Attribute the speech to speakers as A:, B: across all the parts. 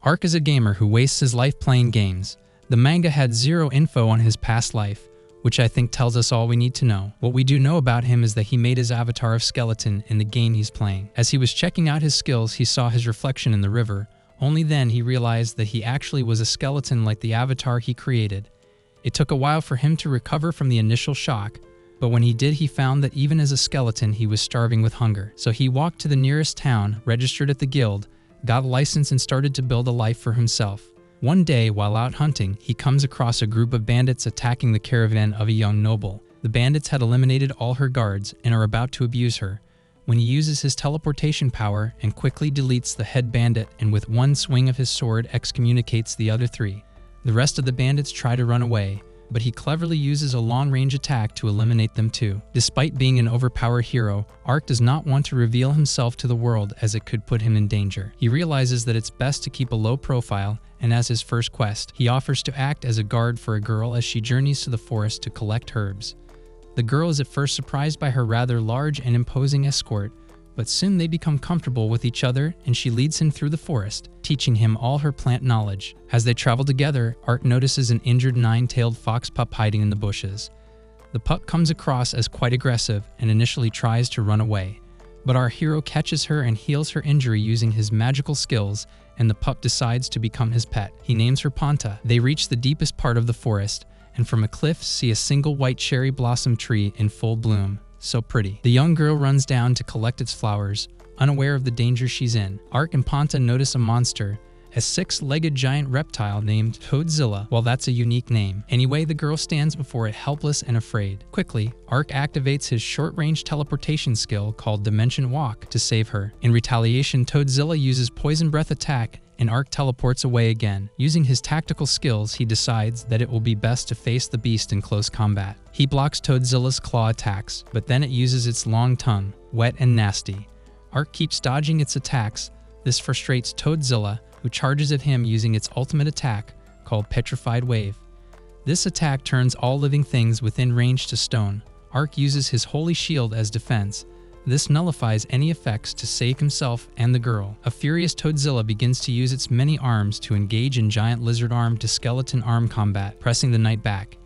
A: Ark is a gamer who wastes his life playing games. The manga had zero info on his past life, which I think tells us all we need to know. What we do know about him is that he made his avatar of skeleton in the game he's playing. As he was checking out his skills, he saw his reflection in the river. Only then he realized that he actually was a skeleton like the avatar he created. It took a while for him to recover from the initial shock, but when he did, he found that even as a skeleton, he was starving with hunger. So he walked to the nearest town, registered at the guild, got a license, and started to build a life for himself. One day, while out hunting, he comes across a group of bandits attacking the caravan of a young noble. The bandits had eliminated all her guards and are about to abuse her, when he uses his teleportation power and quickly deletes the head bandit, and with one swing of his sword excommunicates the other three. The rest of the bandits try to run away, but he cleverly uses a long-range attack to eliminate them too. Despite being an overpowered hero, Ark does not want to reveal himself to the world as it could put him in danger. He realizes that it's best to keep a low profile, and as his first quest, he offers to act as a guard for a girl as she journeys to the forest to collect herbs. The girl is at first surprised by her rather large and imposing escort, but soon they become comfortable with each other and she leads him through the forest, teaching him all her plant knowledge. As they travel together, Ark notices an injured nine-tailed fox pup hiding in the bushes. The pup comes across as quite aggressive and initially tries to run away, but our hero catches her and heals her injury using his magical skills, and the pup decides to become his pet. He names her Panta. They reach the deepest part of the forest, and from a cliff see a single white cherry blossom tree in full bloom. So pretty. The young girl runs down to collect its flowers, unaware of the danger she's in. Ark and Panta notice a monster, a six-legged giant reptile named Toadzilla. Well, that's a unique name. Anyway, the girl stands before it helpless and afraid. Quickly, Ark activates his short-range teleportation skill called Dimension Walk to save her. In retaliation, Toadzilla uses Poison Breath attack, and Ark teleports away again. Using his tactical skills, he decides that it will be best to face the beast in close combat. He blocks Toadzilla's claw attacks, but then it uses its long tongue, wet and nasty. Ark keeps dodging its attacks. This frustrates Toadzilla, who charges at him using its ultimate attack, called Petrified Wave. This attack turns all living things within range to stone. Ark uses his Holy Shield as defense. This nullifies any effects to save himself and the girl. A furious Toadzilla begins to use its many arms to engage in giant lizard arm to skeleton arm combat, pressing the knight back.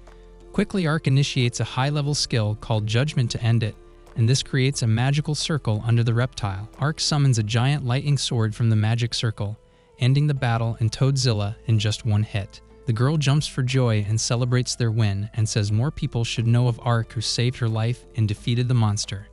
A: Quickly, Ark initiates a high-level skill called Judgment to end it, and this creates a magical circle under the reptile. Ark summons a giant lightning sword from the magic circle, ending the battle and Toadzilla in just one hit. The girl jumps for joy and celebrates their win and says more people should know of Ark, who saved her life and defeated the monster.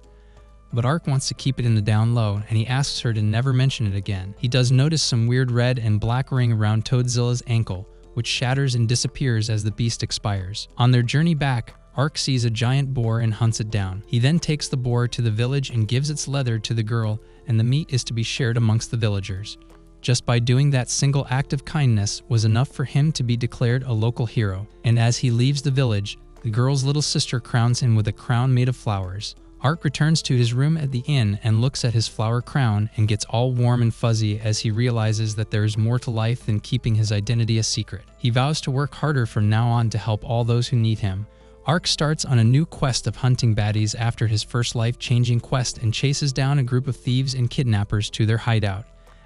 A: But Ark wants to keep it in the down low, and he asks her to never mention it again. He does notice some weird red and black ring around Toadzilla's ankle, which shatters and disappears as the beast expires. On their journey back, Ark sees a giant boar and hunts it down. He then takes the boar to the village and gives its leather to the girl, and the meat is to be shared amongst the villagers. Just by doing that single act of kindness was enough for him to be declared a local hero, and as he leaves the village, the girl's little sister crowns him with a crown made of flowers. Ark returns to his room at the inn and looks at his flower crown and gets all warm and fuzzy as he realizes that there is more to life than keeping his identity a secret. He vows to work harder from now on to help all those who need him. Ark starts on a new quest of hunting baddies after his first life-changing quest and chases down a group of thieves and kidnappers to their hideout.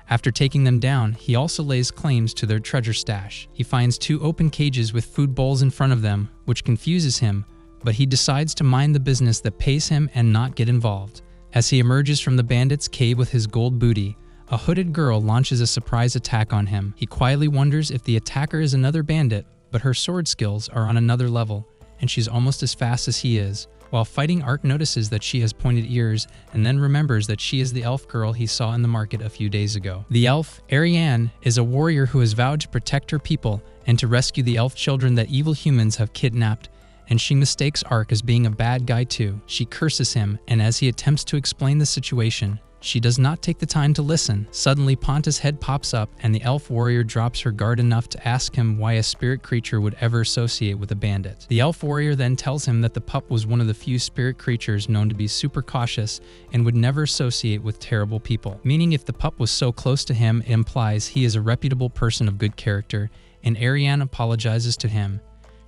A: After taking them down, he also lays claims to their treasure stash. He finds two open cages with food bowls in front of them, which confuses him, but he decides to mind the business that pays him and not get involved. As he emerges from the bandits' cave with his gold booty, a hooded girl launches a surprise attack on him. He quietly wonders if the attacker is another bandit, but her sword skills are on another level, and she's almost as fast as he is. While fighting, Ark notices that she has pointed ears and then remembers that she is the elf girl he saw in the market a few days ago. The elf, Ariane, is a warrior who has vowed to protect her people and to rescue the elf children that evil humans have kidnapped, and she mistakes Ark as being a bad guy too. She curses him, and as he attempts to explain the situation, she does not take the time to listen. Suddenly, Panta's head pops up, and the elf warrior drops her guard enough to ask him why a spirit creature would ever associate with a bandit. The elf warrior then tells him that the pup was one of the few spirit creatures known to be super cautious and would never associate with terrible people. Meaning if the pup was so close to him, it implies he is a reputable person of good character, and Ariane apologizes to him.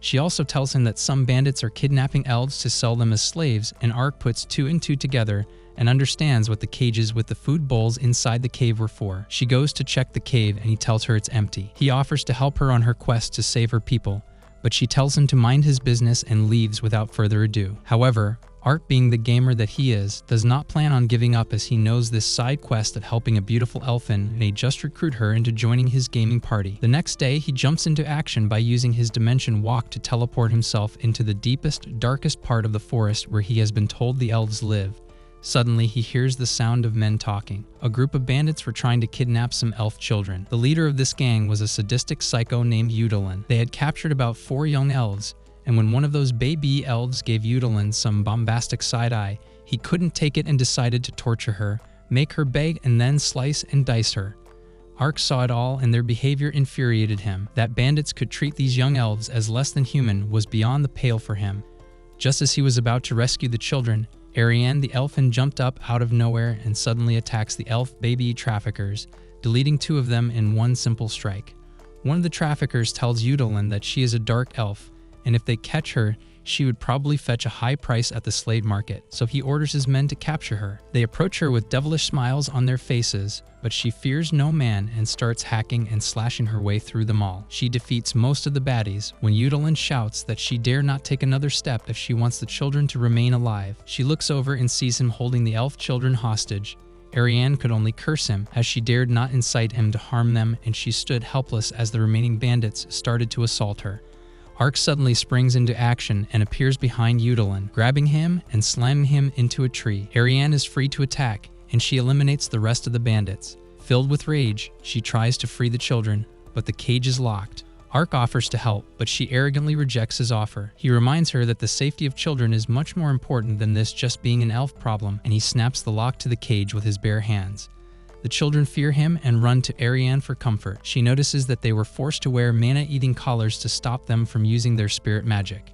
A: She also tells him that some bandits are kidnapping elves to sell them as slaves, and Ark puts two and two together and understands what the cages with the food bowls inside the cave were for. She goes to check the cave and he tells her it's empty. He offers to help her on her quest to save her people, but she tells him to mind his business and leaves without further ado. However, Ark, being the gamer that he is, does not plan on giving up as he knows this side quest of helping a beautiful elfin may just recruit her into joining his gaming party. The next day, he jumps into action by using his dimension walk to teleport himself into the deepest, darkest part of the forest where he has been told the elves live. Suddenly, he hears the sound of men talking. A group of bandits were trying to kidnap some elf children. The leader of this gang was a sadistic psycho named Udalin. They had captured about 4 young elves, and when one of those baby elves gave Udalin some bombastic side-eye, he couldn't take it and decided to torture her, make her beg, and then slice and dice her. Ark saw it all, and their behavior infuriated him. That bandits could treat these young elves as less than human was beyond the pale for him. Just as he was about to rescue the children, Ariane the elfin jumped up out of nowhere and suddenly attacks the elf baby traffickers, deleting 2 of them in one simple strike. One of the traffickers tells Udalin that she is a dark elf, and if they catch her, she would probably fetch a high price at the slave market, so he orders his men to capture her. They approach her with devilish smiles on their faces, but she fears no man and starts hacking and slashing her way through them all. She defeats most of the baddies when Udalin shouts that she dare not take another step if she wants the children to remain alive. She looks over and sees him holding the elf children hostage. Ariane could only curse him, as she dared not incite him to harm them, and she stood helpless as the remaining bandits started to assault her. Ark suddenly springs into action and appears behind Udalin, grabbing him and slamming him into a tree. Ariane is free to attack, and she eliminates the rest of the bandits. Filled with rage, she tries to free the children, but the cage is locked. Ark offers to help, but she arrogantly rejects his offer. He reminds her that the safety of children is much more important than this just being an elf problem, and he snaps the lock to the cage with his bare hands. The children fear him and run to Ariane for comfort. She notices that they were forced to wear mana-eating collars to stop them from using their spirit magic.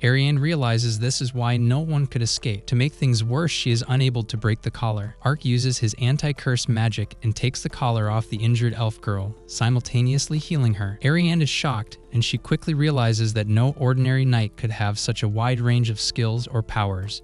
A: Ariane realizes this is why no one could escape. To make things worse, she is unable to break the collar. Ark uses his anti-curse magic and takes the collar off the injured elf girl, simultaneously healing her. Ariane is shocked, and she quickly realizes that no ordinary knight could have such a wide range of skills or powers.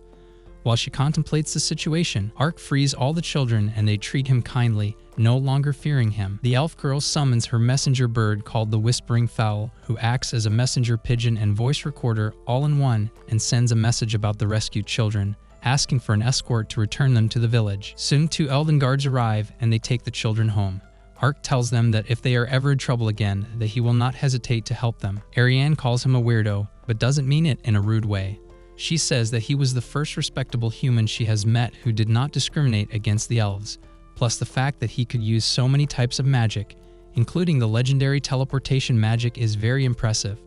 A: While she contemplates the situation, Ark frees all the children and they treat him kindly, no longer fearing him. The elf girl summons her messenger bird called the Whispering Fowl, who acts as a messenger pigeon and voice recorder all in one, and sends a message about the rescued children, asking for an escort to return them to the village. Soon 2 elven guards arrive and they take the children home. Ark tells them that if they are ever in trouble again, that he will not hesitate to help them. Ariane calls him a weirdo, but doesn't mean it in a rude way. She says that he was the first respectable human she has met who did not discriminate against the elves, plus the fact that he could use so many types of magic, including the legendary teleportation magic, is very impressive.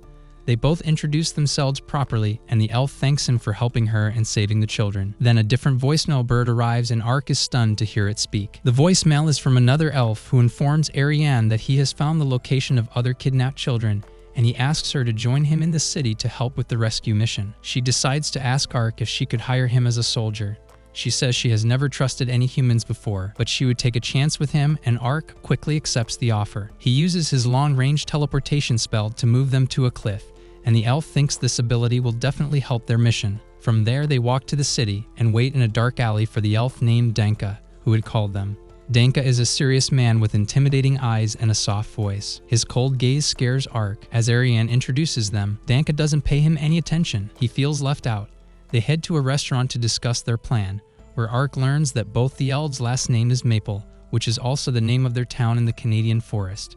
A: They both introduce themselves properly, and the elf thanks him for helping her and saving the children. Then a different voicemail bird arrives and Ark is stunned to hear it speak. The voicemail is from another elf who informs Ariane that he has found the location of other kidnapped children, and he asks her to join him in the city to help with the rescue mission. She decides to ask Ark if she could hire him as a soldier. She says she has never trusted any humans before, but she would take a chance with him, and Ark quickly accepts the offer. He uses his long-range teleportation spell to move them to a cliff, and the elf thinks this ability will definitely help their mission. From there, they walk to the city and wait in a dark alley for the elf named Danka, who had called them. Danka is a serious man with intimidating eyes and a soft voice. His cold gaze scares Ark. As Ariane introduces them, Danka doesn't pay him any attention. He feels left out. They head to a restaurant to discuss their plan, where Ark learns that both the elves' last name is Maple, which is also the name of their town in the Canadian forest.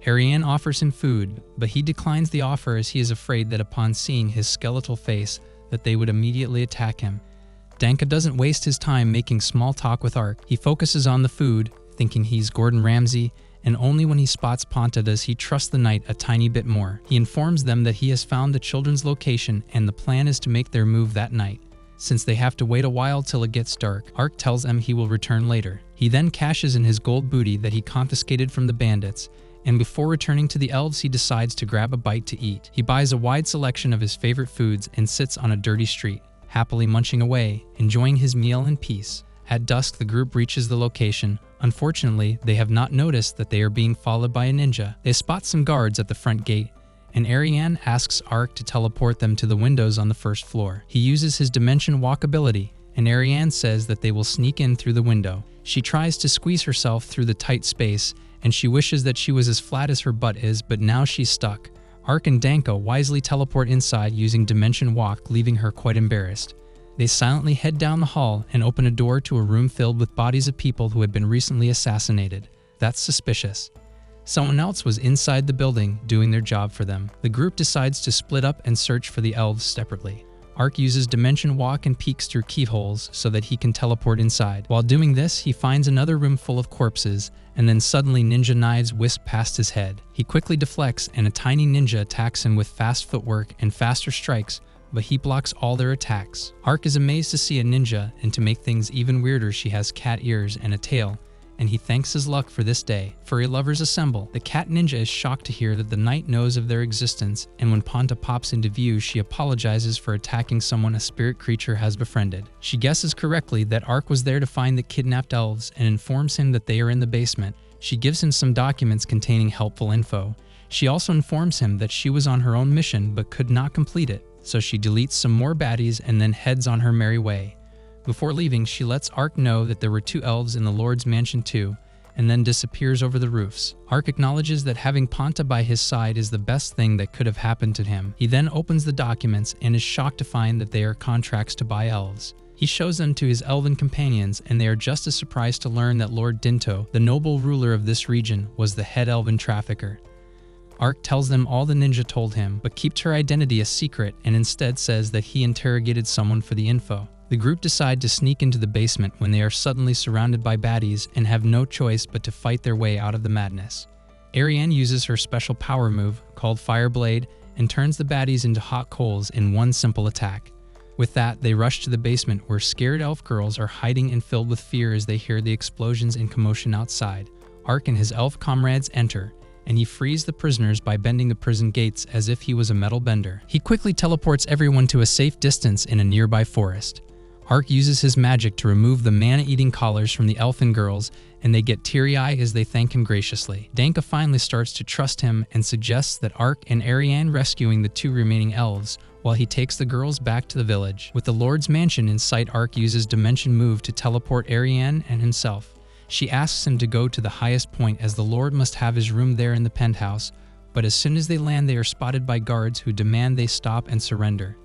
A: Ariane offers him food, but he declines the offer as he is afraid that upon seeing his skeletal face, that they would immediately attack him. Danka doesn't waste his time making small talk with Ark. He focuses on the food, thinking he's Gordon Ramsay, and only when he spots Ponta does he trust the knight a tiny bit more. He informs them that he has found the children's location and the plan is to make their move that night. Since they have to wait a while till it gets dark, Ark tells them he will return later. He then cashes in his gold booty that he confiscated from the bandits, and before returning to the elves he decides to grab a bite to eat. He buys a wide selection of his favorite foods and sits on a dirty street, happily munching away, enjoying his meal in peace. At dusk, the group reaches the location. Unfortunately, they have not noticed that they are being followed by a ninja. They spot some guards at the front gate, and Ariane asks Ark to teleport them to the windows on the first floor. He uses his dimension walk ability, and Ariane says that they will sneak in through the window. She tries to squeeze herself through the tight space, and she wishes that she was as flat as her butt is, but now she's stuck. Ark and Danko wisely teleport inside using dimension walk, leaving her quite embarrassed. They silently head down the hall and open a door to a room filled with bodies of people who had been recently assassinated. That's suspicious. Someone else was inside the building doing their job for them. The group decides to split up and search for the elves separately. Ark uses dimension walk and peeks through keyholes so that he can teleport inside. While doing this, he finds another room full of corpses, and then suddenly ninja knives wisp past his head. He quickly deflects, and a tiny ninja attacks him with fast footwork and faster strikes, but he blocks all their attacks. Ark is amazed to see a ninja, and to make things even weirder, she has cat ears and a tail, and he thanks his luck for this day. Furry lovers assemble. The cat ninja is shocked to hear that the knight knows of their existence, and when Ponta pops into view, she apologizes for attacking someone a spirit creature has befriended. She guesses correctly that Ark was there to find the kidnapped elves and informs him that they are in the basement. She gives him some documents containing helpful info. She also informs him that she was on her own mission but could not complete it, so she deletes some more baddies and then heads on her merry way. Before leaving, she lets Ark know that there were 2 elves in the Lord's Mansion too, and then disappears over the roofs. Ark acknowledges that having Ponta by his side is the best thing that could have happened to him. He then opens the documents and is shocked to find that they are contracts to buy elves. He shows them to his elven companions, and they are just as surprised to learn that Lord Dinto, the noble ruler of this region, was the head elven trafficker. Ark tells them all the ninja told him, but keeps her identity a secret and instead says that he interrogated someone for the info. The group decide to sneak into the basement when they are suddenly surrounded by baddies and have no choice but to fight their way out of the madness. Ariane uses her special power move, called Fireblade, and turns the baddies into hot coals in one simple attack. With that, they rush to the basement where scared elf girls are hiding and filled with fear as they hear the explosions and commotion outside. Ark and his elf comrades enter, and he frees the prisoners by bending the prison gates as if he was a metal bender. He quickly teleports everyone to a safe distance in a nearby forest. Ark uses his magic to remove the mana-eating collars from the elfin girls, and they get teary-eyed as they thank him graciously. Danka finally starts to trust him and suggests that Ark and Ariane rescuing the 2 remaining elves while he takes the girls back to the village. With the Lord's Mansion in sight, Ark uses Dimension Move to teleport Ariane and himself. She asks him to go to the highest point as the Lord must have his room there in the penthouse, but as soon as they land, they are spotted by guards who demand they stop and surrender.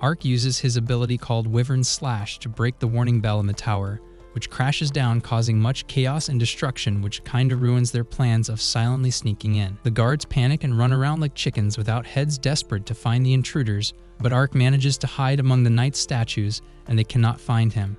A: Ark uses his ability called Wyvern Slash to break the warning bell in the tower, which crashes down, causing much chaos and destruction, which kinda ruins their plans of silently sneaking in. The guards panic and run around like chickens without heads, desperate to find the intruders, but Ark manages to hide among the knight's statues, and they cannot find him.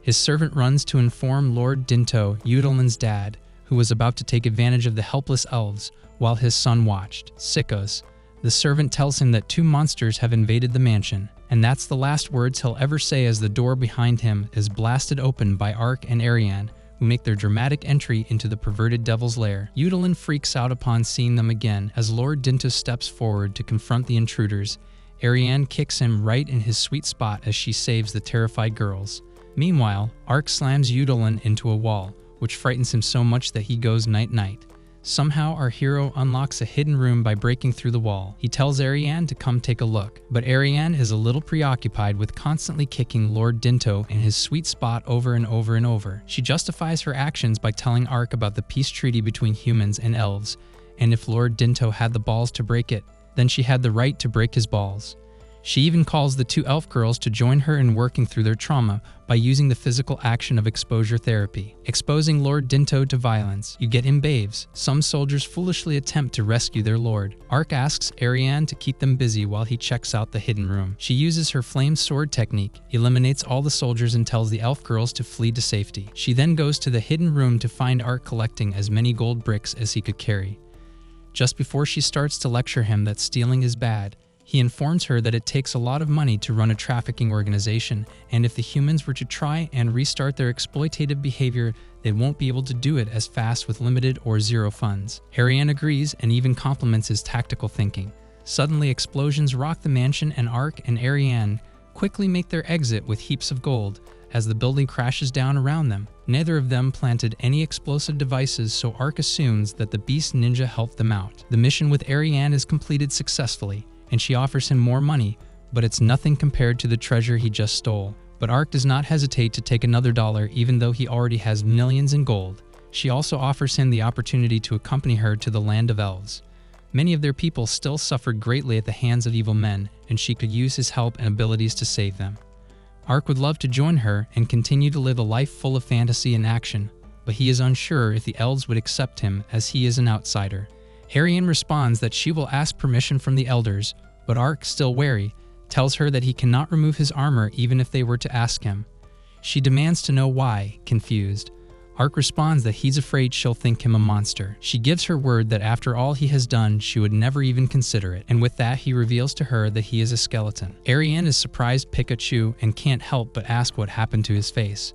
A: His servant runs to inform Lord Dinto, Eudelin's dad, who was about to take advantage of the helpless elves while his son watched. Sickos. The servant tells him that 2 monsters have invaded the mansion, and that's the last words he'll ever say as the door behind him is blasted open by Ark and Ariane, who make their dramatic entry into the perverted devil's lair. Eudelin freaks out upon seeing them again as Lord Dinto steps forward to confront the intruders. Ariane kicks him right in his sweet spot as she saves the terrified girls. Meanwhile, Ark slams Eudelin into a wall, which frightens him so much that he goes night-night. Somehow, our hero unlocks a hidden room by breaking through the wall. He tells Ariane to come take a look, but Ariane is a little preoccupied with constantly kicking Lord Dinto in his sweet spot over and over and over. She justifies her actions by telling Ark about the peace treaty between humans and elves, and if Lord Dinto had the balls to break it, then she had the right to break his balls. She even calls the 2 elf girls to join her in working through their trauma by using the physical action of exposure therapy. Exposing Lord Dinto to violence, you get imbaves. Some soldiers foolishly attempt to rescue their lord. Ark asks Ariane to keep them busy while he checks out the hidden room. She uses her flame sword technique, eliminates all the soldiers and tells the elf girls to flee to safety. She then goes to the hidden room to find Ark collecting as many gold bricks as he could carry. Just before she starts to lecture him that stealing is bad, he informs her that it takes a lot of money to run a trafficking organization, and if the humans were to try and restart their exploitative behavior, they won't be able to do it as fast with limited or zero funds. Ariane agrees and even compliments his tactical thinking. Suddenly, explosions rock the mansion and Ark and Ariane quickly make their exit with heaps of gold. as the building crashes down around them. Neither of them planted any explosive devices, so Ark assumes that the Beast Ninja helped them out. The mission with Ariane is completed successfully, and she offers him more money, but it's nothing compared to the treasure he just stole. But Ark does not hesitate to take another dollar even though he already has millions in gold. She also offers him the opportunity to accompany her to the land of elves. Many of their people still suffered greatly at the hands of evil men, and she could use his help and abilities to save them. Ark would love to join her and continue to live a life full of fantasy and action, but he is unsure if the elves would accept him as he is an outsider. Ariane responds that she will ask permission from the elders, but Ark, still wary, tells her that he cannot remove his armor even if they were to ask him. She demands to know why, confused. Ark responds that he's afraid she'll think him a monster. She gives her word that after all he has done, she would never even consider it, and with that he reveals to her that he is a skeleton. Ariane is surprised Pikachu and can't help but ask what happened to his face.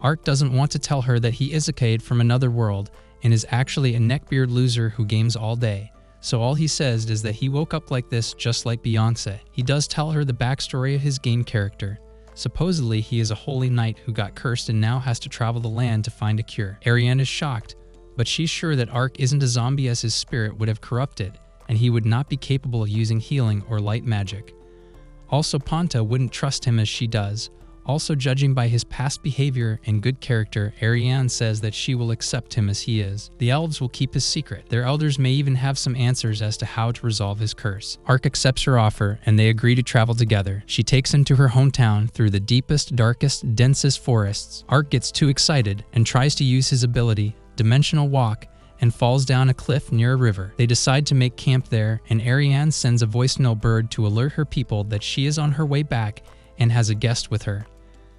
A: Ark doesn't want to tell her that he is a kid from another world and is actually a neckbeard loser who games all day. So all he says is that he woke up like this just like Beyonce. He does tell her the backstory of his game character. Supposedly, he is a holy knight who got cursed and now has to travel the land to find a cure. Ariane is shocked, but she's sure that Ark isn't a zombie as his spirit would have corrupted, and he would not be capable of using healing or light magic. Also, Ponta wouldn't trust him as she does. Also, judging by his past behavior and good character, Ariane says that she will accept him as he is. The elves will keep his secret. Their elders may even have some answers as to how to resolve his curse. Ark accepts her offer, and they agree to travel together. She takes him to her hometown through the deepest, darkest, densest forests. Ark gets too excited and tries to use his ability, Dimensional Walk, and falls down a cliff near a river. They decide to make camp there, and Ariane sends a voicemail bird to alert her people that she is on her way back and has a guest with her.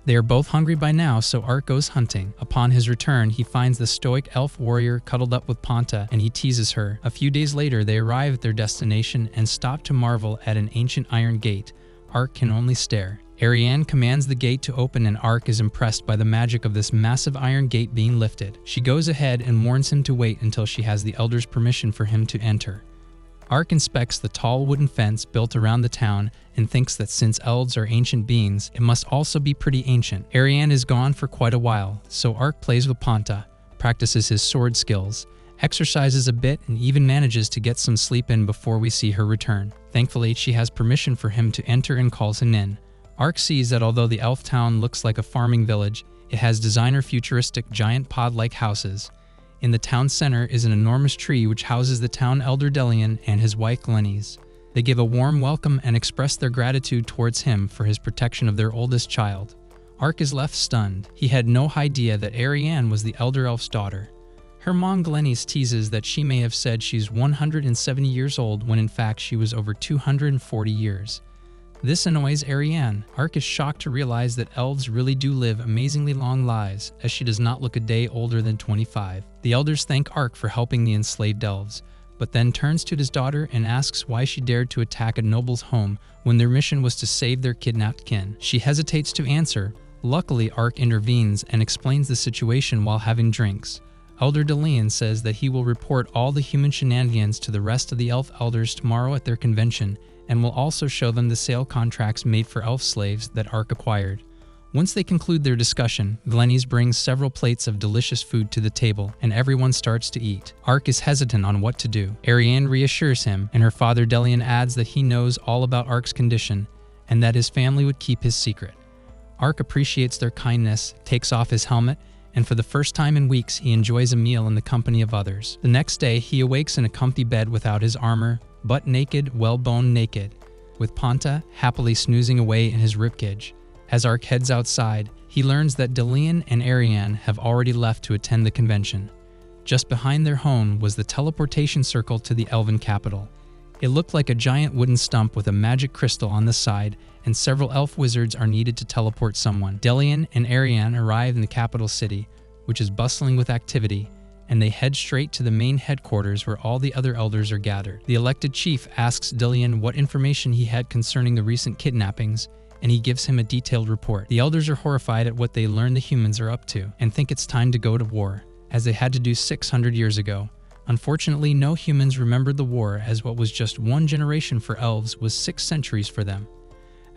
A: They are both hungry by now, so Ark goes hunting. Upon his return, he finds the stoic elf warrior cuddled up with Ponta, and he teases her. A few days later, they arrive at their destination and stop to marvel at an ancient iron gate. Ark can only stare. Ariane commands the gate to open, and Ark is impressed by the magic of this massive iron gate being lifted. She goes ahead and warns him to wait until she has the elders' permission for him to enter. Ark inspects the tall wooden fence built around the town and thinks that since elves are ancient beings, it must also be pretty ancient. Ariane is gone for quite a while, so Ark plays with Ponta, practices his sword skills, exercises a bit, and even manages to get some sleep in before we see her return. Thankfully, she has permission for him to enter and calls him in. Ark sees that although the elf town looks like a farming village, it has designer futuristic giant pod-like houses. In the town center is an enormous tree which houses the town elder Delian and his wife Glenys. They give a warm welcome and express their gratitude towards him for his protection of their oldest child. Ark is left stunned. He had no idea that Ariane was the elder elf's daughter. Her mom Glenys teases that she may have said she's 170 years old when in fact she was over 240 years. This annoys Ariane. Ark is shocked to realize that elves really do live amazingly long lives, as she does not look a day older than 25. The elders thank Ark for helping the enslaved elves, but then turns to his daughter and asks why she dared to attack a noble's home when their mission was to save their kidnapped kin. She hesitates to answer. Luckily, Ark intervenes and explains the situation while having drinks. Elder Delian says that he will report all the human shenanigans to the rest of the elf elders tomorrow at their convention, and will also show them the sale contracts made for elf slaves that Ark acquired. Once they conclude their discussion, Glenys brings several plates of delicious food to the table, and everyone starts to eat. Ark is hesitant on what to do. Ariane reassures him, and her father Delian adds that he knows all about Ark's condition, and that his family would keep his secret. Ark appreciates their kindness, takes off his helmet, and for the first time in weeks he enjoys a meal in the company of others. The next day, he awakes in a comfy bed without his armor, butt naked, well-boned naked, with Ponta happily snoozing away in his ribcage. As Ark heads outside, he learns that Delian and Ariane have already left to attend the convention. Just behind their home was the teleportation circle to the elven capital. It looked like a giant wooden stump with a magic crystal on the side, and several elf wizards are needed to teleport someone. Delian and Ariane arrive in the capital city, which is bustling with activity, and they head straight to the main headquarters where all the other elders are gathered. The elected chief asks Delian what information he had concerning the recent kidnappings, and he gives him a detailed report. The elders are horrified at what they learn the humans are up to, and think it's time to go to war, as they had to do 600 years ago. Unfortunately, no humans remembered the war, as what was just one generation for elves was 6 centuries for them.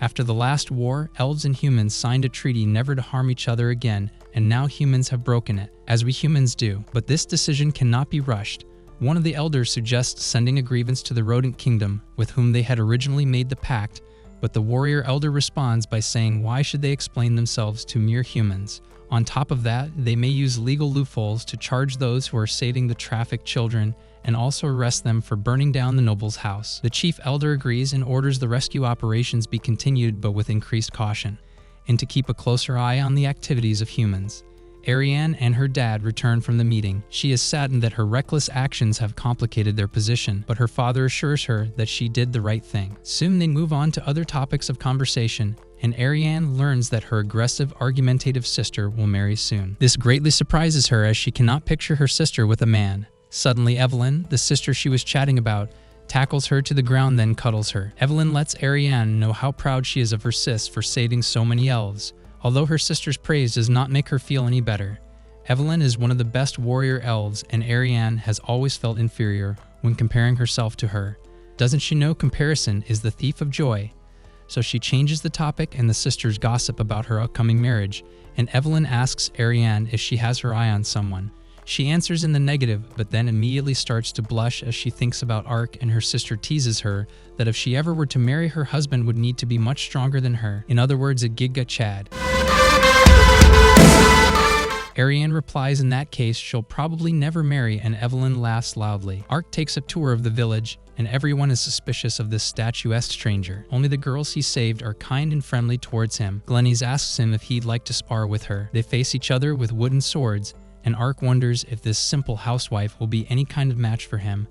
A: After the last war, elves and humans signed a treaty never to harm each other again, and now humans have broken it, as we humans do. But this decision cannot be rushed. One of the elders suggests sending a grievance to the rodent kingdom, with whom they had originally made the pact, but the warrior elder responds by saying why should they explain themselves to mere humans. On top of that, they may use legal loopholes to charge those who are saving the trafficked children and also arrest them for burning down the noble's house. The chief elder agrees and orders the rescue operations be continued but with increased caution, and to keep a closer eye on the activities of humans. Ariane and her dad return from the meeting. She is saddened that her reckless actions have complicated their position, but her father assures her that she did the right thing. Soon they move on to other topics of conversation, and Ariane learns that her aggressive, argumentative sister will marry soon. This greatly surprises her as she cannot picture her sister with a man. Suddenly, Evelyn, the sister she was chatting about, tackles her to the ground, then cuddles her. Evelyn lets Ariane know how proud she is of her sis for saving so many elves. Although her sister's praise does not make her feel any better, Evelyn is one of the best warrior elves, and Ariane has always felt inferior when comparing herself to her. Doesn't she know comparison is the thief of joy? So she changes the topic, and the sisters gossip about her upcoming marriage, and Evelyn asks Ariane if she has her eye on someone. She answers in the negative, but then immediately starts to blush as she thinks about Ark, and her sister teases her that if she ever were to marry, her husband would need to be much stronger than her. In other words, a Giga Chad. Ariane replies in that case she'll probably never marry, and Evelyn laughs loudly. Ark takes a tour of the village, and everyone is suspicious of this statuesque stranger. Only the girls he saved are kind and friendly towards him. Glenys asks him if he'd like to spar with her. They face each other with wooden swords, and Ark wonders if this simple housewife will be any kind of match for him.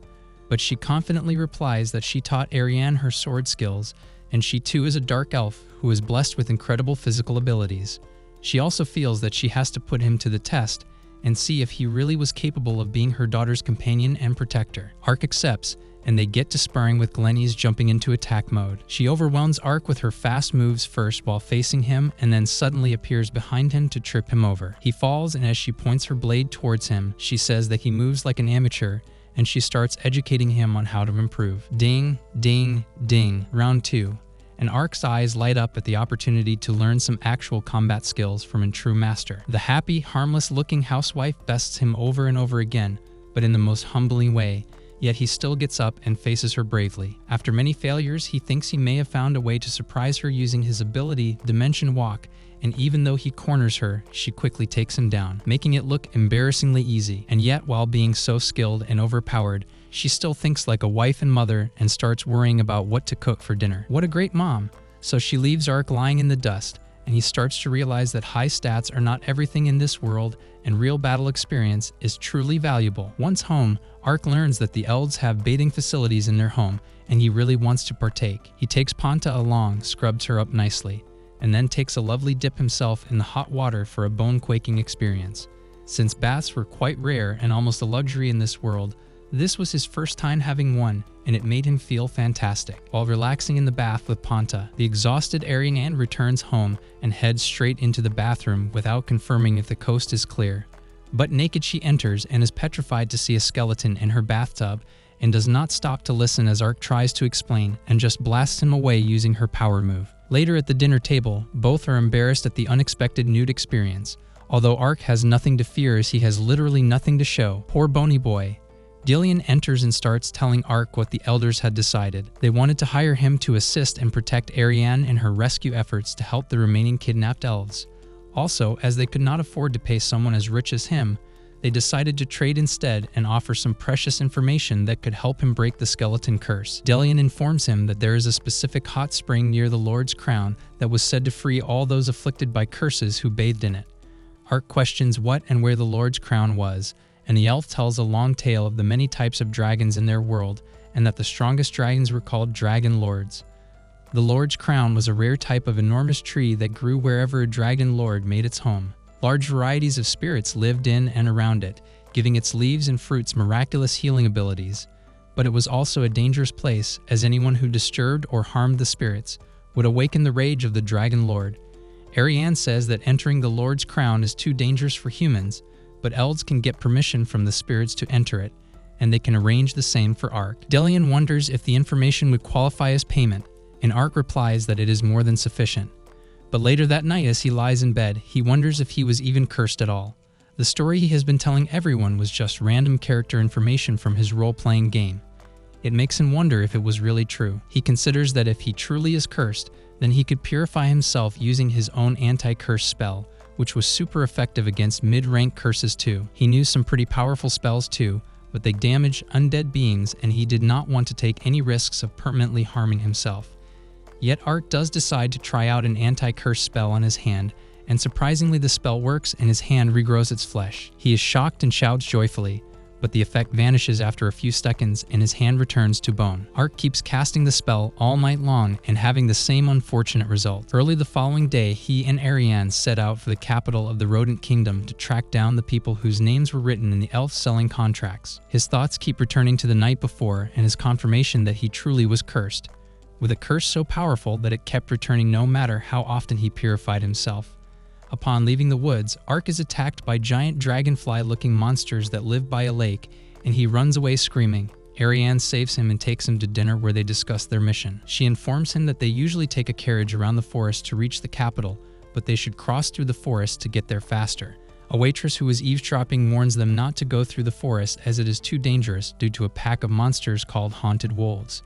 A: But she confidently replies that she taught Ariane her sword skills, and she too is a dark elf who is blessed with incredible physical abilities. She also feels that she has to put him to the test and see if he really was capable of being her daughter's companion and protector. Ark accepts, and they get to sparring with Glenys jumping into attack mode. She overwhelms Ark with her fast moves first while facing him, and then suddenly appears behind him to trip him over. He falls, and as she points her blade towards him, she says that he moves like an amateur, and she starts educating him on how to improve. Ding, ding, ding. Round 2. And Ark's eyes light up at the opportunity to learn some actual combat skills from a true master. The happy, harmless-looking housewife bests him over and over again, but in the most humbling way, yet he still gets up and faces her bravely. After many failures, he thinks he may have found a way to surprise her using his ability, Dimension Walk, and even though he corners her, she quickly takes him down, making it look embarrassingly easy. And yet, while being so skilled and overpowered, she still thinks like a wife and mother and starts worrying about what to cook for dinner. What a great mom! So she leaves Ark lying in the dust, and he starts to realize that high stats are not everything in this world, and real battle experience is truly valuable. Once home, Ark learns that the elves have bathing facilities in their home, and he really wants to partake. He takes Ponta along, scrubs her up nicely, and then takes a lovely dip himself in the hot water for a bone-quaking experience. Since baths were quite rare and almost a luxury in this world, this was his first time having one, and it made him feel fantastic. While relaxing in the bath with Ponta, the exhausted Ariane returns home and heads straight into the bathroom without confirming if the coast is clear. But naked she enters and is petrified to see a skeleton in her bathtub, and does not stop to listen as Ark tries to explain and just blasts him away using her power move. Later at the dinner table, both are embarrassed at the unexpected nude experience, although Ark has nothing to fear as he has literally nothing to show. Poor bony boy. Dillion enters and starts telling Ark what the elders had decided. They wanted to hire him to assist and protect Ariane in her rescue efforts to help the remaining kidnapped elves. Also, as they could not afford to pay someone as rich as him, they decided to trade instead and offer some precious information that could help him break the skeleton curse. Dillion informs him that there is a specific hot spring near the Lord's Crown that was said to free all those afflicted by curses who bathed in it. Ark questions what and where the Lord's Crown was, and the elf tells a long tale of the many types of dragons in their world, and that the strongest dragons were called dragon lords. The Lord's Crown was a rare type of enormous tree that grew wherever a dragon lord made its home. Large varieties of spirits lived in and around it, giving its leaves and fruits miraculous healing abilities. But it was also a dangerous place, as anyone who disturbed or harmed the spirits would awaken the rage of the dragon lord. Ariane says that entering the Lord's Crown is too dangerous for humans, but elves can get permission from the spirits to enter it, and they can arrange the same for Ark. Dillion wonders if the information would qualify as payment, and Ark replies that it is more than sufficient. But later that night, as he lies in bed, he wonders if he was even cursed at all. The story he has been telling everyone was just random character information from his role-playing game. It makes him wonder if it was really true. He considers that if he truly is cursed, then he could purify himself using his own anti-curse spell, which was super effective against mid-rank curses too. He knew some pretty powerful spells too, but they damage undead beings, and he did not want to take any risks of permanently harming himself. Yet Ark does decide to try out an anti-curse spell on his hand, and surprisingly the spell works and his hand regrows its flesh. He is shocked and shouts joyfully, but the effect vanishes after a few seconds and his hand returns to bone. Ark keeps casting the spell all night long and having the same unfortunate result. Early the following day, he and Ariane set out for the capital of the Rodent Kingdom to track down the people whose names were written in the elf selling contracts. His thoughts keep returning to the night before and his confirmation that he truly was cursed, with a curse so powerful that it kept returning no matter how often he purified himself. Upon leaving the woods, Ark is attacked by giant dragonfly-looking monsters that live by a lake, and he runs away screaming. Ariane saves him and takes him to dinner where they discuss their mission. She informs him that they usually take a carriage around the forest to reach the capital, but they should cross through the forest to get there faster. A waitress who is eavesdropping warns them not to go through the forest as it is too dangerous due to a pack of monsters called haunted wolves.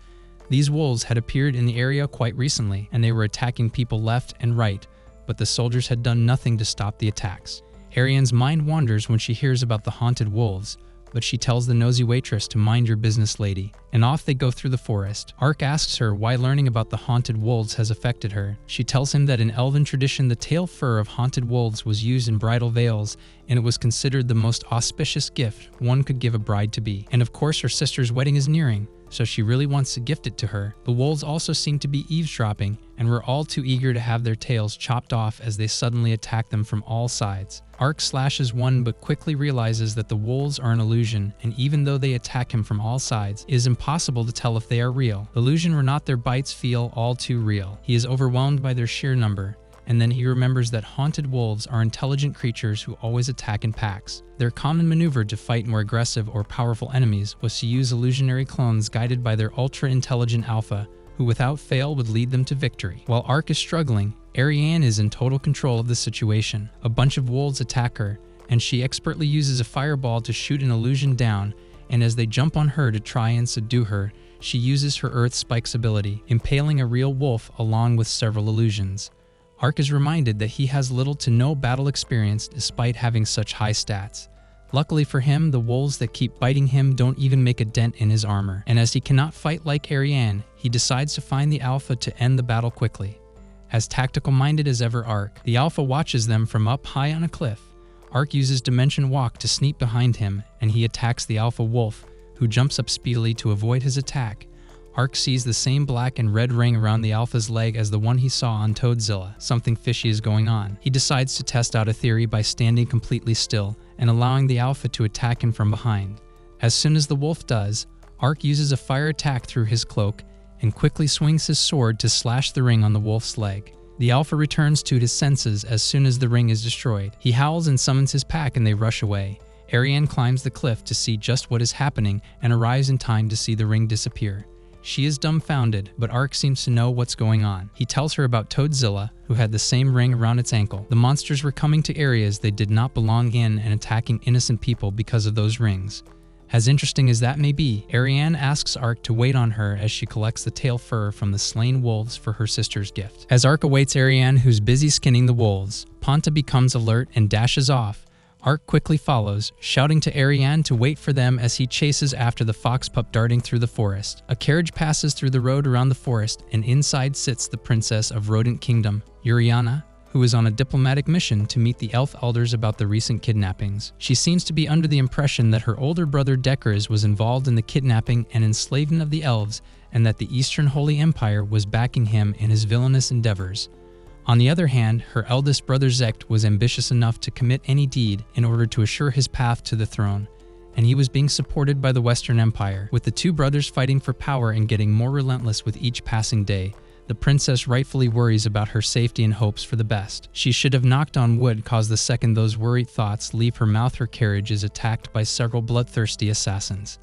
A: These wolves had appeared in the area quite recently, and they were attacking people left and right, but the soldiers had done nothing to stop the attacks. Ariane's mind wanders when she hears about the haunted wolves, but she tells the nosy waitress to mind your business, lady, and off they go through the forest. Ark asks her why learning about the haunted wolves has affected her. She tells him that in elven tradition the tail fur of haunted wolves was used in bridal veils, and it was considered the most auspicious gift one could give a bride-to-be. And of course her sister's wedding is nearing, so she really wants to gift it to her. The wolves also seem to be eavesdropping, and were all too eager to have their tails chopped off as they suddenly attack them from all sides. Ark slashes one but quickly realizes that the wolves are an illusion, and even though they attack him from all sides, it is impossible to tell if they are real. Illusion or not, their bites feel all too real. He is overwhelmed by their sheer number, and then he remembers that haunted wolves are intelligent creatures who always attack in packs. Their common maneuver to fight more aggressive or powerful enemies was to use illusionary clones guided by their ultra-intelligent alpha, who without fail would lead them to victory. While Ark is struggling, Ariane is in total control of the situation. A bunch of wolves attack her, and she expertly uses a fireball to shoot an illusion down, and as they jump on her to try and subdue her, she uses her Earth Spikes ability, impaling a real wolf along with several illusions. Ark is reminded that he has little to no battle experience despite having such high stats. Luckily for him, the wolves that keep biting him don't even make a dent in his armor, and as he cannot fight like Ariane, he decides to find the Alpha to end the battle quickly. As tactical-minded as ever Ark, the Alpha watches them from up high on a cliff. Ark uses Dimension Walk to sneak behind him, and he attacks the Alpha Wolf, who jumps up speedily to avoid his attack. Ark sees the same black and red ring around the Alpha's leg as the one he saw on Toadzilla. Something fishy is going on. He decides to test out a theory by standing completely still and allowing the Alpha to attack him from behind. As soon as the wolf does, Ark uses a fire attack through his cloak and quickly swings his sword to slash the ring on the wolf's leg. The Alpha returns to his senses as soon as the ring is destroyed. He howls and summons his pack and they rush away. Ariane climbs the cliff to see just what is happening and arrives in time to see the ring disappear. She is dumbfounded, but Ark seems to know what's going on. He tells her about Toadzilla, who had the same ring around its ankle. The monsters were coming to areas they did not belong in and attacking innocent people because of those rings. As interesting as that may be, Ariane asks Ark to wait on her as she collects the tail fur from the slain wolves for her sister's gift. As Ark awaits Ariane, who's busy skinning the wolves, Ponta becomes alert and dashes off. Ark quickly follows, shouting to Ariane to wait for them as he chases after the fox pup darting through the forest. A carriage passes through the road around the forest, and inside sits the princess of Rodent Kingdom, Uriana, who is on a diplomatic mission to meet the elf elders about the recent kidnappings. She seems to be under the impression that her older brother Deckers was involved in the kidnapping and enslavement of the elves, and that the Eastern Holy Empire was backing him in his villainous endeavors. On the other hand, her eldest brother Zekt was ambitious enough to commit any deed in order to assure his path to the throne, and he was being supported by the Western Empire. With the two brothers fighting for power and getting more relentless with each passing day, the princess rightfully worries about her safety and hopes for the best. She should have knocked on wood, cause the second those worried thoughts leave her mouth, her carriage is attacked by several bloodthirsty assassins.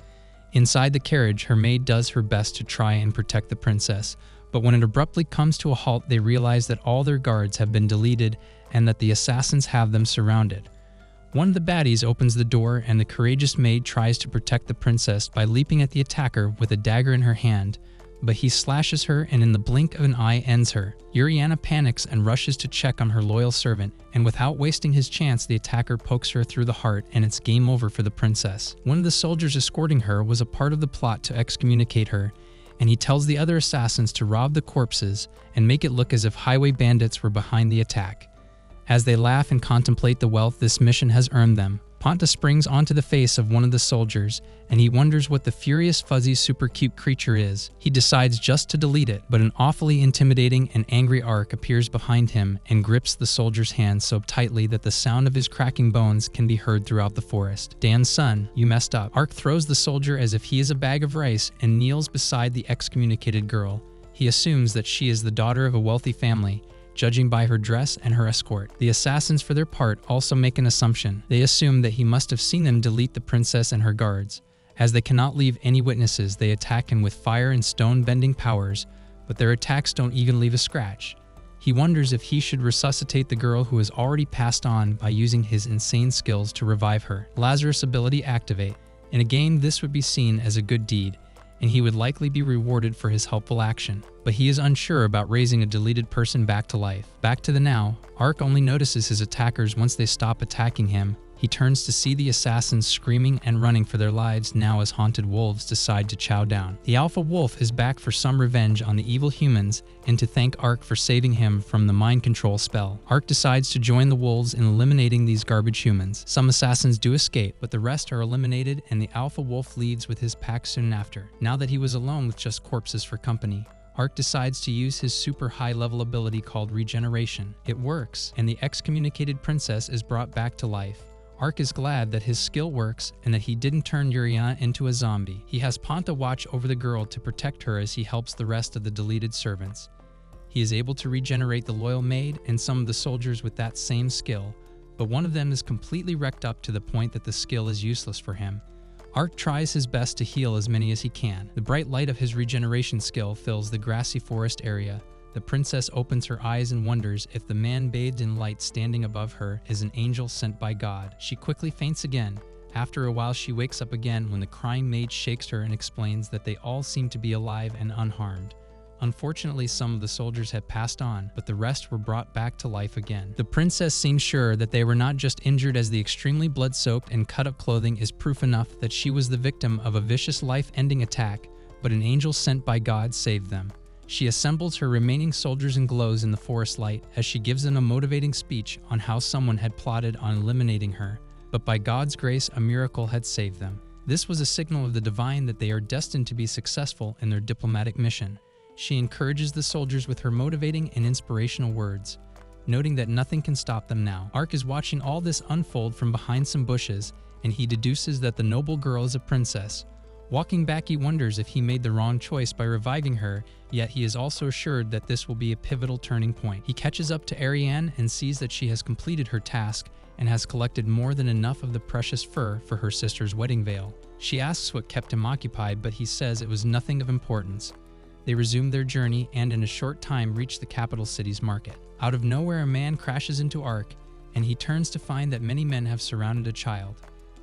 A: Inside the carriage, her maid does her best to try and protect the princess, But when it abruptly comes to a halt, they realize that all their guards have been deleted and that the assassins have them surrounded. One of the baddies opens the door, and the courageous maid tries to protect the princess by leaping at the attacker with a dagger in her hand, but he slashes her and in the blink of an eye ends her. Uriana panics and rushes to check on her loyal servant, and without wasting his chance, the attacker pokes her through the heart and it's game over for the princess. One of the soldiers escorting her was a part of the plot to excommunicate her, and he tells the other assassins to rob the corpses and make it look as if highway bandits were behind the attack. As they laugh and contemplate the wealth this mission has earned them, Ponta springs onto the face of one of the soldiers, and he wonders what the furious, fuzzy, super cute creature is. He decides just to delete it, but an awfully intimidating and angry Ark appears behind him and grips the soldier's hand so tightly that the sound of his cracking bones can be heard throughout the forest. "Dan's son, you messed up." Ark throws the soldier as if he is a bag of rice and kneels beside the excommunicated girl. He assumes that she is the daughter of a wealthy family, judging by her dress and her escort. The assassins, for their part, also make an assumption. They assume that he must have seen them delete the princess and her guards. As they cannot leave any witnesses, they attack him with fire and stone-bending powers, but their attacks don't even leave a scratch. He wonders if he should resuscitate the girl who has already passed on by using his insane skills to revive her. Lazarus' ability activate. In a game, this would be seen as a good deed, and he would likely be rewarded for his helpful action. But he is unsure about raising a deleted person back to life. Back to the now, Ark only notices his attackers once they stop attacking him. He turns to see the assassins screaming and running for their lives now as haunted wolves decide to chow down. The alpha wolf is back for some revenge on the evil humans and to thank Ark for saving him from the mind control spell. Ark decides to join the wolves in eliminating these garbage humans. Some assassins do escape, but the rest are eliminated and the alpha wolf leaves with his pack soon after. Now that he was alone with just corpses for company, Ark decides to use his super high-level ability called regeneration. It works, and the excommunicated princess is brought back to life. Ark is glad that his skill works and that he didn't turn Uriana into a zombie. He has Ponta watch over the girl to protect her as he helps the rest of the deleted servants. He is able to regenerate the loyal maid and some of the soldiers with that same skill, but one of them is completely wrecked up to the point that the skill is useless for him. Ark tries his best to heal as many as he can. The bright light of his regeneration skill fills the grassy forest area. The princess opens her eyes and wonders if the man bathed in light standing above her is an angel sent by God. She quickly faints again. After a while, she wakes up again when the crying maid shakes her and explains that they all seem to be alive and unharmed. Unfortunately, some of the soldiers had passed on, but the rest were brought back to life again. The princess seems sure that they were not just injured, as the extremely blood-soaked and cut-up clothing is proof enough that she was the victim of a vicious life-ending attack, but an angel sent by God saved them. She assembles her remaining soldiers and glows in the forest light as she gives them a motivating speech on how someone had plotted on eliminating her, but by God's grace, a miracle had saved them. This was a signal of the divine that they are destined to be successful in their diplomatic mission. She encourages the soldiers with her motivating and inspirational words, noting that nothing can stop them now. Ark is watching all this unfold from behind some bushes, and he deduces that the noble girl is a princess. Walking back, he wonders if he made the wrong choice by reviving her, yet he is also assured that this will be a pivotal turning point. He catches up to Ariane and sees that she has completed her task and has collected more than enough of the precious fur for her sister's wedding veil. She asks what kept him occupied, but he says it was nothing of importance. They resume their journey and in a short time reach the capital city's market. Out of nowhere, a man crashes into Ark, and he turns to find that many men have surrounded a child.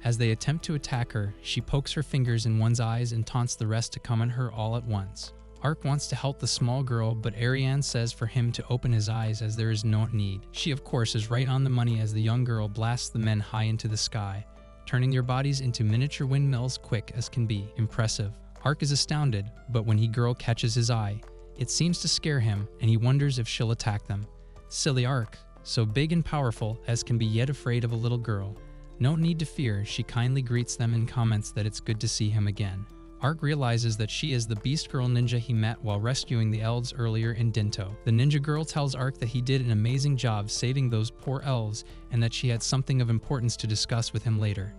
A: As they attempt to attack her, she pokes her fingers in one's eyes and taunts the rest to come on her all at once. Ark wants to help the small girl, but Ariane says for him to open his eyes as there is no need. She, of course, is right on the money as the young girl blasts the men high into the sky, turning their bodies into miniature windmills quick as can be. Impressive. Ark is astounded, but when girl catches his eye, it seems to scare him, and he wonders if she'll attack them. Silly Ark, so big and powerful as can be yet afraid of a little girl. No need to fear, she kindly greets them and comments that it's good to see him again. Ark realizes that she is the beast girl ninja he met while rescuing the elves earlier in Dinto. The ninja girl tells Ark that he did an amazing job saving those poor elves and that she had something of importance to discuss with him later.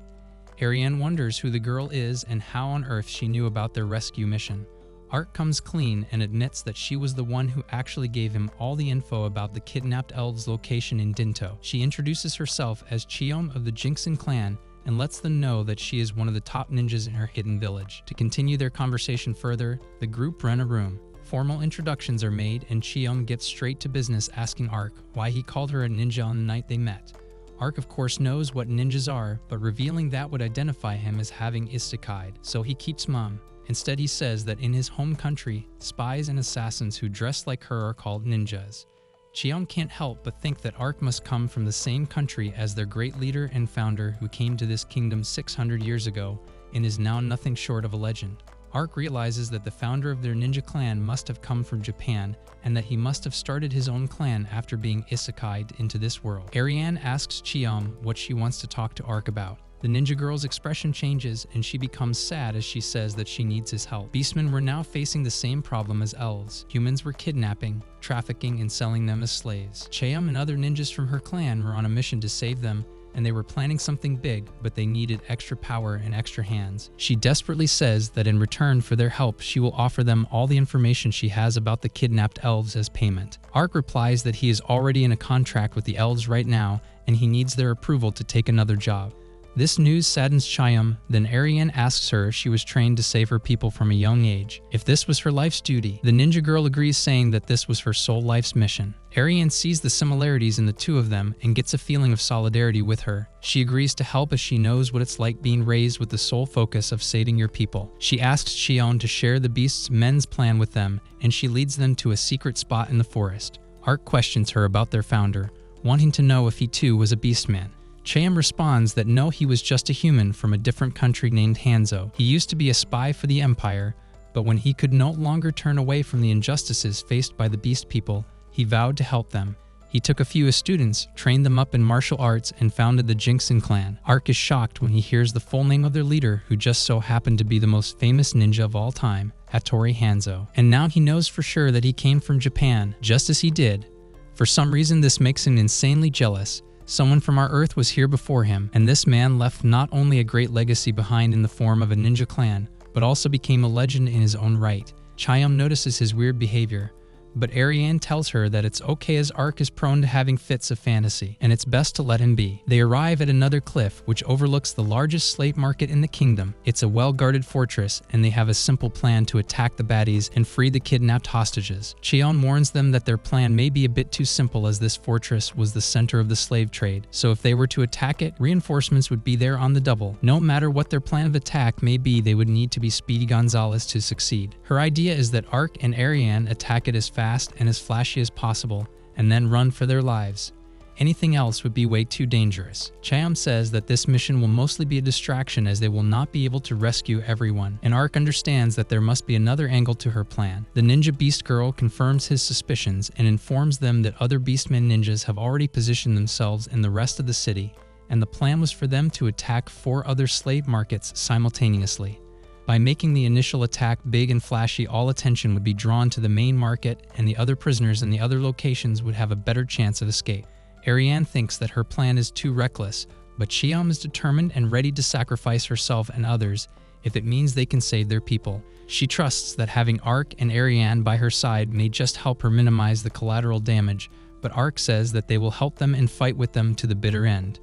A: Ariane wonders who the girl is and how on earth she knew about their rescue mission. Ark comes clean and admits that she was the one who actually gave him all the info about the kidnapped elves' location in Dinto. She introduces herself as Chiom of the Jinxin clan and lets them know that she is one of the top ninjas in her hidden village. To continue their conversation further, the group rent a room. Formal introductions are made and Chiyoung gets straight to business asking Ark why he called her a ninja on the night they met. Ark of course knows what ninjas are, but revealing that would identify him as having isekai'd, so he keeps mum. Instead he says that in his home country, spies and assassins who dress like her are called ninjas. Chiyoung can't help but think that Ark must come from the same country as their great leader and founder who came to this kingdom 600 years ago and is now nothing short of a legend. Ark realizes that the founder of their ninja clan must have come from Japan and that he must have started his own clan after being isekai'd into this world. Ariane asks Chiyoung what she wants to talk to Ark about. The ninja girl's expression changes and she becomes sad as she says that she needs his help. Beastmen were now facing the same problem as elves. Humans were kidnapping, trafficking, and selling them as slaves. Chiyoung and other ninjas from her clan were on a mission to save them, and they were planning something big, but they needed extra power and extra hands. She desperately says that in return for their help, she will offer them all the information she has about the kidnapped elves as payment. Ark replies that he is already in a contract with the elves right now, and he needs their approval to take another job. This news saddens Chiyoung, then Ariane asks her if she was trained to save her people from a young age. If this was her life's duty, the ninja girl agrees, saying that this was her soul life's mission. Ariane sees the similarities in the two of them and gets a feeling of solidarity with her. She agrees to help as she knows what it's like being raised with the sole focus of saving your people. She asks Chiyoung to share the beast's men's plan with them, and she leads them to a secret spot in the forest. Ark questions her about their founder, wanting to know if he too was a beastman. Chiyoung responds that no, he was just a human from a different country named Hanzo. He used to be a spy for the Empire, but when he could no longer turn away from the injustices faced by the beast people, he vowed to help them. He took a few as students, trained them up in martial arts, and founded the Jinxin clan. Ark is shocked when he hears the full name of their leader, who just so happened to be the most famous ninja of all time, Hattori Hanzo. And now he knows for sure that he came from Japan, just as he did. For some reason this makes him insanely jealous. Someone from our Earth was here before him, and this man left not only a great legacy behind in the form of a ninja clan, but also became a legend in his own right. Chiyoung notices his weird behavior, but Ariane tells her that it's okay as Ark is prone to having fits of fantasy, and it's best to let him be. They arrive at another cliff which overlooks the largest slave market in the kingdom. It's a well-guarded fortress, and they have a simple plan to attack the baddies and free the kidnapped hostages. Chiyoung warns them that their plan may be a bit too simple, as this fortress was the center of the slave trade, so if they were to attack it, reinforcements would be there on the double. No matter what their plan of attack may be, they would need to be Speedy Gonzalez to succeed. Her idea is that Ark and Ariane attack it as fast and as flashy as possible, and then run for their lives. Anything else would be way too dangerous. Chiyoung says that this mission will mostly be a distraction, as they will not be able to rescue everyone, and Ark understands that there must be another angle to her plan. The ninja beast girl confirms his suspicions and informs them that other beastmen ninjas have already positioned themselves in the rest of the city, and the plan was for them to attack 4 other slave markets simultaneously. By making the initial attack big and flashy, all attention would be drawn to the main market, and the other prisoners in the other locations would have a better chance of escape. Ariane thinks that her plan is too reckless, but Chiyoung is determined and ready to sacrifice herself and others if it means they can save their people. She trusts that having Ark and Ariane by her side may just help her minimize the collateral damage, but Ark says that they will help them and fight with them to the bitter end.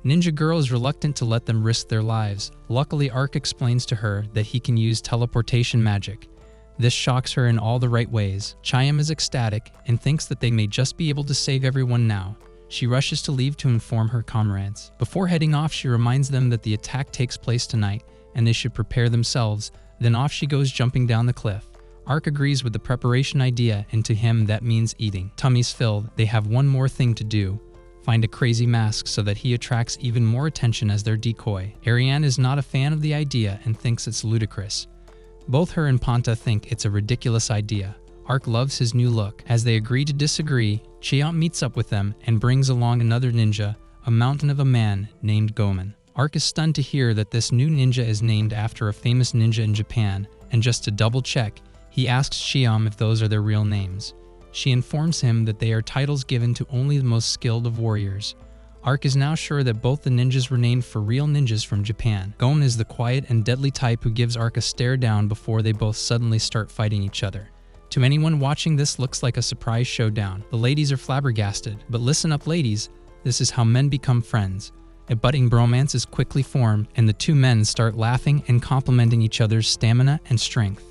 A: Ninja Girl is reluctant to let them risk their lives. Luckily, Ark explains to her that he can use teleportation magic. This shocks her in all the right ways. Chiyoung is ecstatic and thinks that they may just be able to save everyone now. She rushes to leave to inform her comrades. Before heading off, she reminds them that the attack takes place tonight and they should prepare themselves. Then off she goes, jumping down the cliff. Ark agrees with the preparation idea, and to him that means eating. Tummies filled, they have one more thing to do. Find a crazy mask so that he attracts even more attention as their decoy. Ariane is not a fan of the idea and thinks it's ludicrous. Both her and Panta think it's a ridiculous idea. Ark loves his new look. As they agree to disagree, Chiyoung meets up with them and brings along another ninja, a mountain of a man named Gomen. Ark is stunned to hear that this new ninja is named after a famous ninja in Japan, and just to double check, he asks Chiyoung if those are their real names. She informs him that they are titles given to only the most skilled of warriors. Ark is now sure that both the ninjas were named for real ninjas from Japan. Gomen is the quiet and deadly type who gives Ark a stare down before they both suddenly start fighting each other. To anyone watching, this looks like a surprise showdown. The ladies are flabbergasted, but listen up ladies, this is how men become friends. A budding bromance is quickly formed, and the two men start laughing and complimenting each other's stamina and strength.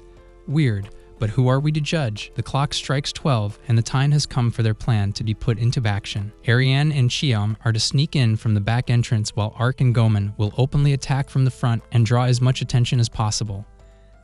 A: Weird, But who are we to judge? The clock strikes 12, and the time has come for their plan to be put into action. Ariane and Cheom are to sneak in from the back entrance, while Ark and Gomen will openly attack from the front and draw as much attention as possible.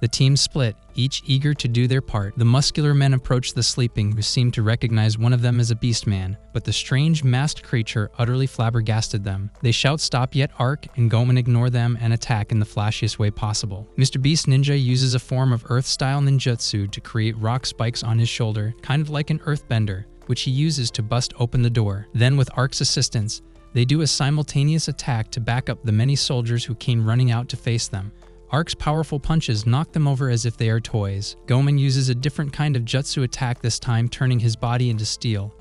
A: The teams split, each eager to do their part. The muscular men approach the sleeping, who seem to recognize one of them as a beast man, but the strange masked creature utterly flabbergasted them. They shout stop, yet Ark and Gomen ignore them and attack in the flashiest way possible. Mr. Beast Ninja uses a form of Earth-style ninjutsu to create rock spikes on his shoulder, kind of like an earthbender, which he uses to bust open the door. Then, with Ark's assistance, they do a simultaneous attack to back up the many soldiers who came running out to face them. Ark's powerful punches knock them over as if they are toys. Gomen uses a different kind of jutsu attack, this time turning his body into steel.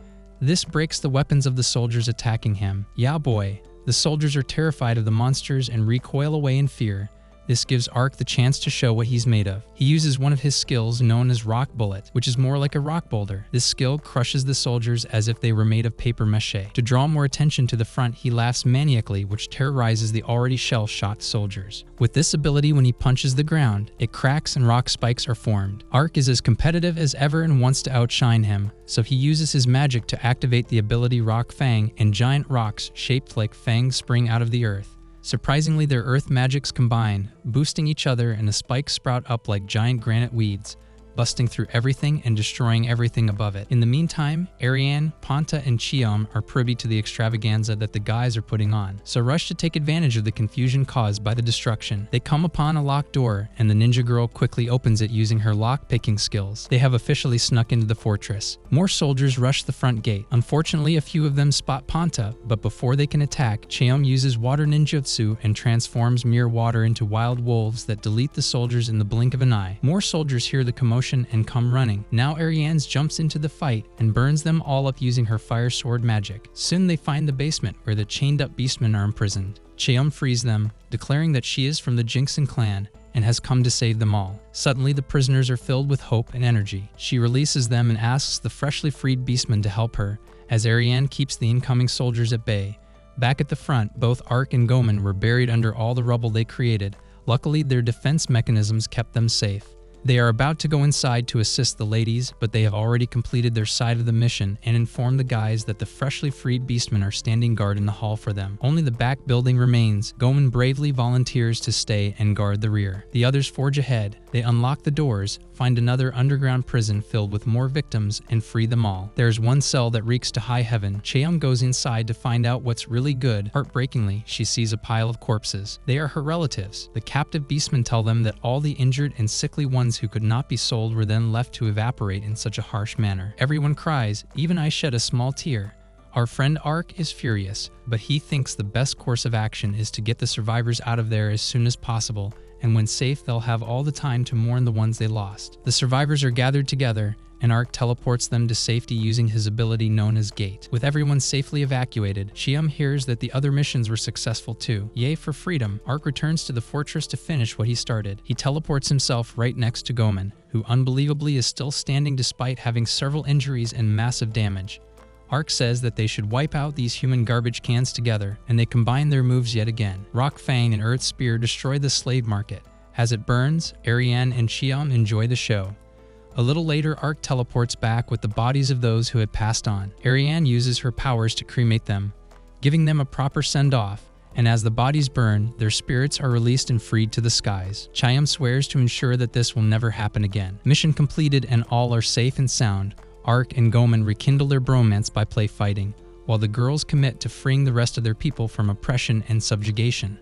A: This breaks the weapons of the soldiers attacking him. Yeah boy. The soldiers are terrified of the monsters and recoil away in fear. This gives Ark the chance to show what he's made of. He uses one of his skills known as Rock Bullet, which is more like a rock boulder. This skill crushes the soldiers as if they were made of paper mache. To draw more attention to the front, he laughs maniacally, which terrorizes the already shell-shocked soldiers. With this ability, when he punches the ground, it cracks and rock spikes are formed. Ark is as competitive as ever and wants to outshine him, so he uses his magic to activate the ability Rock Fang, and giant rocks shaped like fangs spring out of the earth. Surprisingly, their earth magics combine, boosting each other, and the spikes sprout up like giant granite weeds, busting through everything and destroying everything above it. In the meantime, Ariane, Ponta, and Cheom are privy to the extravaganza that the guys are putting on, so rush to take advantage of the confusion caused by the destruction. They come upon a locked door, and the ninja girl quickly opens it using her lock-picking skills. They have officially snuck into the fortress. More soldiers rush the front gate. Unfortunately, a few of them spot Ponta, but before they can attack, Cheom uses water ninjutsu and transforms mere water into wild wolves that delete the soldiers in the blink of an eye. More soldiers hear the commotion and come running. Now Ariane jumps into the fight and burns them all up using her fire sword magic. Soon they find the basement where the chained-up beastmen are imprisoned. Cheom frees them, declaring that she is from the Jinxon clan and has come to save them all. Suddenly, the prisoners are filled with hope and energy. She releases them and asks the freshly freed beastmen to help her, as Ariane keeps the incoming soldiers at bay. Back at the front, both Ark and Gomen were buried under all the rubble they created. Luckily, their defense mechanisms kept them safe. They are about to go inside to assist the ladies, but they have already completed their side of the mission and inform the guys that the freshly freed beastmen are standing guard in the hall for them. Only the back building remains. Gomen bravely volunteers to stay and guard the rear. The others forge ahead. They unlock the doors, find another underground prison filled with more victims, and free them all. There's one cell that reeks to high heaven. Cheom goes inside to find out what's really good. Heartbreakingly, she sees a pile of corpses. They are her relatives. The captive beastmen tell them that all the injured and sickly ones who could not be sold were then left to evaporate in such a harsh manner. Everyone cries, even I shed a small tear. Our friend Ark is furious, but he thinks the best course of action is to get the survivors out of there as soon as possible, and when safe they'll have all the time to mourn the ones they lost. The survivors are gathered together, and Ark teleports them to safety using his ability known as Gate. With everyone safely evacuated, Cheom hears that the other missions were successful too. Yay for freedom! Ark returns to the fortress to finish what he started. He teleports himself right next to Gomen, who unbelievably is still standing despite having several injuries and massive damage. Ark says that they should wipe out these human garbage cans together, and they combine their moves yet again. Rock Fang and Earth Spear destroy the slave market. As it burns, Ariane and Cheom enjoy the show. A little later, Ark teleports back with the bodies of those who had passed on. Ariane uses her powers to cremate them, giving them a proper send-off, and as the bodies burn, their spirits are released and freed to the skies. Cheom swears to ensure that this will never happen again. Mission completed and all are safe and sound. Ark and Gomen rekindle their bromance by fighting, while the girls commit to freeing the rest of their people from oppression and subjugation.